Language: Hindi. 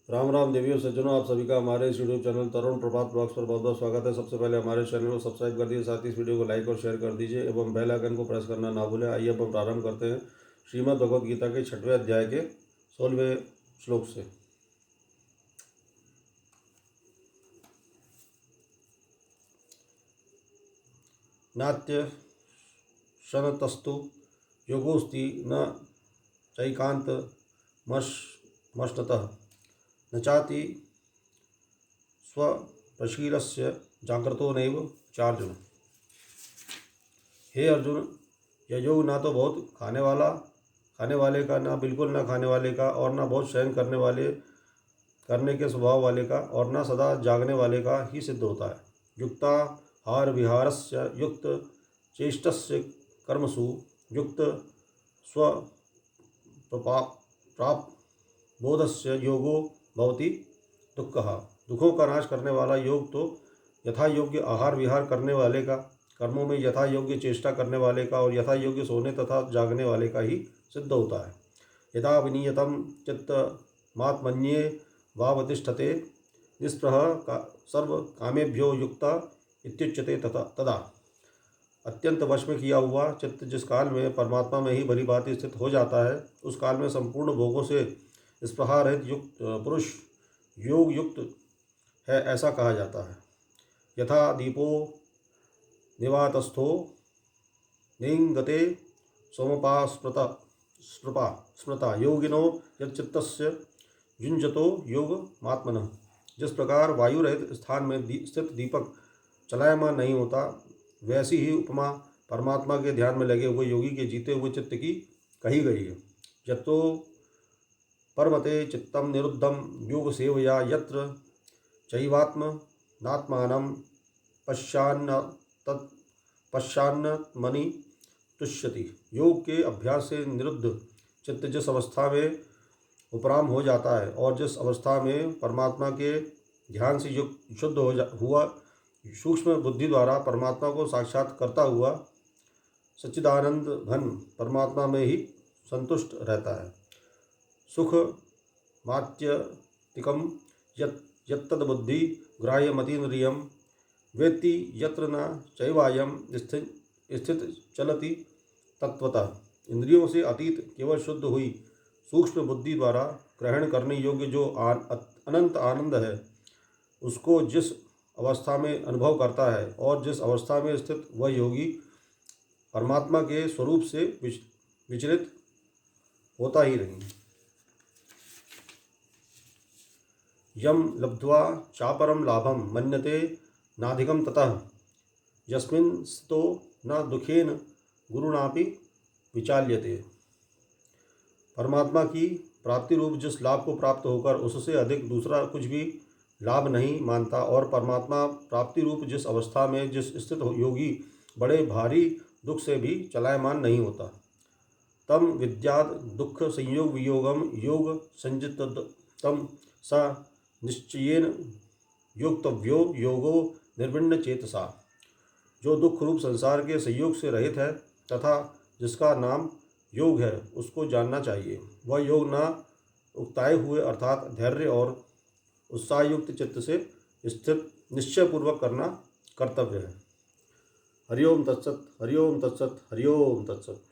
राम राम देवियों सज्जनों, आप सभी का हमारे इस यूट्यूब चैनल तरुण प्रभात ब्लॉग्स पर बहुत बहुत स्वागत है। सबसे पहले हमारे चैनल को सब्सक्राइब कर दीजिए, साथ ही इस वीडियो को लाइक और शेयर कर दीजिए एवं बेल आइकन को प्रेस करना ना भूलें। आइए अब हम प्रारंभ करते हैं श्रीमद् भगवद गीता के 6वें अध्याय के 16वें श्लोक से। नात्य शनतस्तु योगोस्ति न चैकांत मष्टतः न चाति स्वप्रशीलस्य जागृतो नैव चार्जुन। हे अर्जुन, यह योग ना तो बहुत खाने वाले का, ना बिल्कुल ना खाने वाले का, और ना बहुत शयन करने के स्वभाव वाले का, और ना सदा जागने वाले का ही सिद्ध होता है। युक्ताहार विहारस्य युक्त चेष्टस्य कर्मसु युक्त स्व प्राप बोधस्य योगो भवति दुःखः। दुखों का नाश करने वाला योग तो यथा योग्य आहार विहार करने वाले का, कर्मों में यथा योग्य चेष्टा करने वाले का और यथा योग्य सोने तथा जागने वाले का ही सिद्ध होता है। यदा विनियतम चित्तमात्मन्ये वावतिष्ठते निस्पृह सर्व कामेभ्यो युक्ता इत्युच्यते तदा। अत्यंत वश में किया हुआ चित्त जिस काल में परमात्मा में ही भली भांति स्थित हो जाता है, उस काल में संपूर्ण भोगों से स्पृहा रहित युक्त पुरुष योग युक्त है, ऐसा कहा जाता है। यथा दीपो निवातस्थो निंगते सोमपा स्मृता योगिनो यच्चित्तस्य युञ्जतो योगमात्मनः। जिस प्रकार वायु रहित स्थान में स्थित दीपक चलायमान नहीं होता, वैसी ही उपमा परमात्मा के ध्यान में लगे हुए योगी के जीते हुए चित्त की कही गई है। यतो परमते चित्तम निरुद्धम योग सेवया यत्र चैवात्म नात्मानं पश्चान्न मणि तुष्यति। योग के अभ्यास से निरुद्ध चित्त जिस अवस्था में उपराम हो जाता है और जिस अवस्था में परमात्मा के ध्यान से युक्त शुद्ध हुआ सूक्ष्म बुद्धि द्वारा परमात्मा को साक्षात करता हुआ सच्चिदानंद घन परमात्मा में ही संतुष्ट रहता है। सुख मात्यतिकम यत्तद्बुद्धि ग्राह्यमतीन्द्रियं वेत्ति यत्र न चैवायं स्थित चलति तत्वतः। इंद्रियों से अतीत केवल शुद्ध हुई सूक्ष्म बुद्धि द्वारा ग्रहण करने योग्य जो अनंत आनंद है, उसको जिस अवस्था में अनुभव करता है और जिस अवस्था में स्थित वह योगी परमात्मा के स्वरूप से विचलित होता ही नहीं। यम लब्ध्वा चापरम लाभम मन्यते नाधिकम ततः यस्मिन् स्थितो न दुखेन गुरुणापि विचाल्यते। परमात्मा की प्राप्ति रूप जिस लाभ को प्राप्त होकर उससे अधिक दूसरा कुछ भी लाभ नहीं मानता, और परमात्मा प्राप्ति रूप जिस अवस्था में जिस स्थित योगी बड़े भारी दुख से भी चलायमान नहीं होता, तम विद्याद दुख संयोग वियोगम योग संजितम स निश्चयेन योक्तव्यो योगो निर्विण्ण चेतसा। जो दुख रूप संसार के संयोग से रहित है तथा जिसका नाम योग है, उसको जानना चाहिए। वह योग न उकताए हुए अर्थात धैर्य और उत्साहयुक्त चित्त से स्थित निश्चयपूर्वक करना कर्तव्य है। हरिओम तत्सत, हरिओम तत्सत, हरिओम तत्सत।